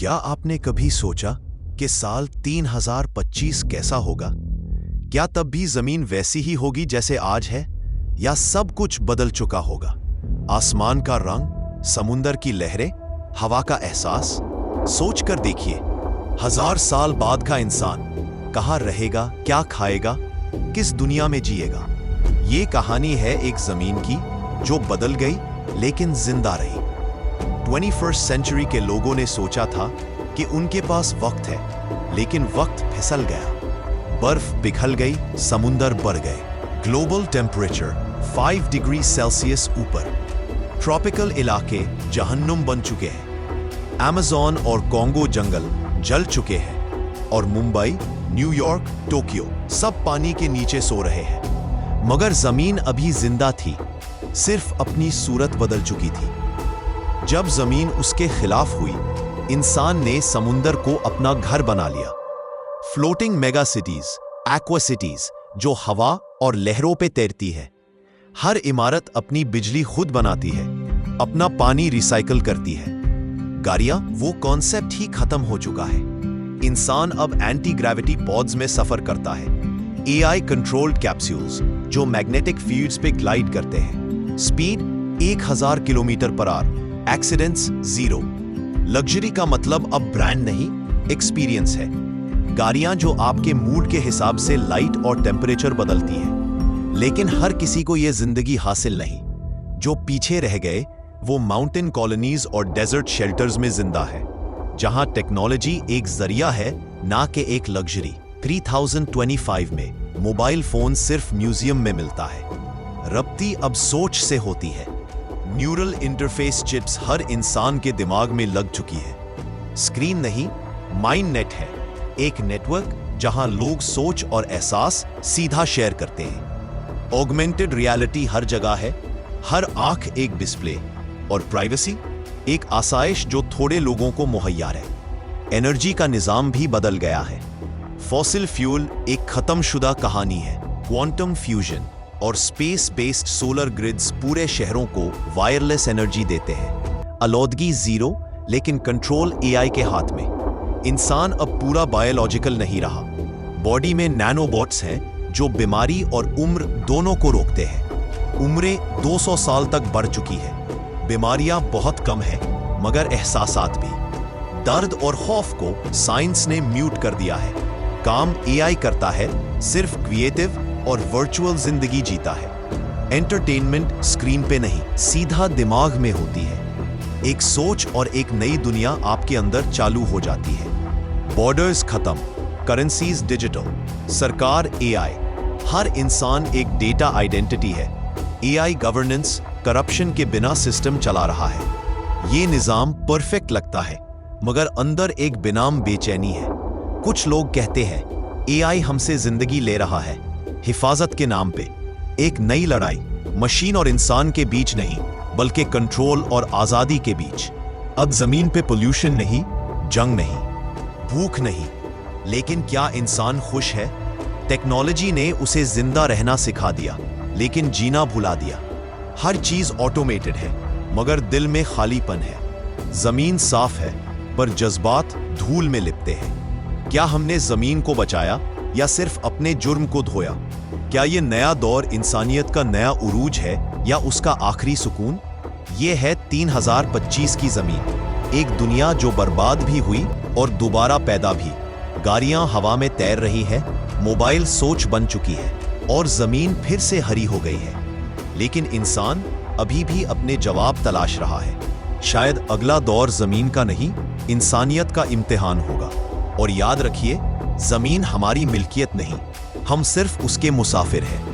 क्या आपने कभी सोचा कि साल 3025 कैसा होगा? क्या तब भी जमीन वैसी ही होगी जैसे आज है, या सब कुछ बदल चुका होगा? आसमान का रंग, समुंदर की लहरें, हवा का एहसास, सोच कर देखिए, 1000 साल बाद का इंसान कहाँ रहेगा, क्या खाएगा, किस दुनिया में जिएगा? ये कहानी है एक जमीन की जो बदल गई लेकिन जिंदा रही। 21st सेंचुरी के लोगों ने सोचा था कि उनके पास वक्त है, लेकिन वक्त फिसल गया। बर्फ पिघल गई, समुंदर बढ़ गए, ग्लोबल टेम्परेचर 5 डिग्री सेल्सियस ऊपर, ट्रॉपिकल इलाके जहन्नुम बन चुके हैं, अमेज़न और कॉन्गो जंगल जल चुके हैं, और मुंबई, न्यूयॉर्क, टोक्यो सब पानी के नीचे सो रहे हैं। मगर जमीन अभी जिंदा थी, सिर्फ अपनी सूरत बदल चुकी थी। जब जमीन उसके खिलाफ हुई, इंसान ने समुंदर को अपना घर बना लिया। Floating mega cities, aqua cities, जो हवा और लहरों पे तैरती है। हर इमारत अपनी बिजली खुद बनाती है, अपना पानी रिसाइकल करती है। गाड़ियां, वो कॉन्सेप्ट ही खत्म हो चुका है। इंसान अब एंटी ग्रेविटी पॉड्स में सफर करता है। एआई कंट्रोल्ड कैप्सूल्स जो मैग्नेटिक फील्ड्स पे ग्लाइड करते हैं। Speed 1000 kilometre per hour, accidents 0। Luxury का मतलब अब ब्रांड नहीं, एक्सपीरियंस है। गाड़ियां जो आपके मूड के हिसाब से लाइट और टेम्परेचर बदलती हैं। लेकिन हर किसी को यह जिंदगी हासिल नहीं। जो पीछे रह गए वो माउंटेन कॉलोनीज और डेजर्ट शेल्टर्स में जिंदा है, जहां टेक्नोलॉजी एक जरिया है, ना कि एक लग्जरी। 3025 में मोबाइल फोन सिर्फ म्यूजियम में मिलता है। रब्ती अब सोच से होती है। न्यूरल इंटरफेस चिप्स हर इंसान के दिमाग में लग चुकी है। स्क्रीन नहीं, माइंड नेट है, एक नेटवर्क जहां लोग सोच और एहसास सीधा शेयर करते हैं। ऑगमेंटेड रियलिटी हर जगह है, हर आंख एक डिस्प्ले, और प्राइवेसी एक आसाइश जो थोड़े लोगों को मुहैया है। एनर्जी का निजाम भी बदल गया है। फॉसिल फ्यूल एक खत्मशुदा कहानी है। क्वांटम फ्यूजन और स्पेस बेस्ड सोलर ग्रिड्स पूरे शहरों को वायरलेस एनर्जी देते हैं। आलूदगी 0, लेकिन कंट्रोल एआई के हाथ में। इंसान अब पूरा बायोलॉजिकल नहीं रहा। बॉडी में नैनोबॉट्स हैं जो बीमारी और उम्र दोनों को रोकते हैं। उम्रें 200 साल तक बढ़ चुकी है। बीमारियां बहुत कम हैं, मगर एहसासात भी। दर्द और खौफ को साइंस ने म्यूट कर दिया है। काम एआई करता है, सिर्फ क्रिएटिव और वर्चुअल जिंदगी जीता है। एंटरटेनमेंट स्क्रीन पे नहीं, सीधा दिमाग में होती है। एक सोच और एक नई दुनिया आपके अंदर चालू हो जाती है। बॉर्डर्स खत्म, करेंसीज डिजिटल, सरकार एआई, हर इंसान एक डेटा आइडेंटिटी है। एआई गवर्नेंस करप्शन के बिना सिस्टम चला रहा है। ये निजाम परफेक्ट लगता है, मगर अंदर एक बेनाम बेचैनी है। कुछ लोग कहते हैं एआई हमसे जिंदगी ले रहा है, हिफाजत के नाम पे। एक नई लड़ाई मशीन और इंसान के बीच नहीं, बल्कि कंट्रोल और आजादी के बीच। अब जमीन पे पोल्यूशन नहीं, जंग नहीं, भूख नहीं, लेकिन क्या इंसान खुश है? टेक्नोलॉजी ने उसे जिंदा रहना सिखा दिया, लेकिन जीना भुला दिया। हर चीज ऑटोमेटेड है, मगर दिल में खालीपन है। जमीन साफ है, पर जज्बात धूल में लिपटे हैं। क्या हमने जमीन को बचाया या सिर्फ अपने जुर्म को धोया? क्या ये नया दौर इंसानियत का नया उरूज है या उसका आखिरी सुकून? ये है 3025 की जमीन, एक दुनिया जो बर्बाद भी हुई और दोबारा पैदा भी। गाड़ियां हवा में तैर रही है, मोबाइल सोच बन चुकी है, और जमीन फिर से हरी हो गई है। लेकिन इंसान अभी भी अपने जवाब तलाश रहा है। शायद अगला दौर जमीन का नहीं, इंसानियत का इम्तिहान होगा। और याद रखिए, जमीन हमारी मिल्कियत नहीं, हम सिर्फ उसके मुसाफिर हैं।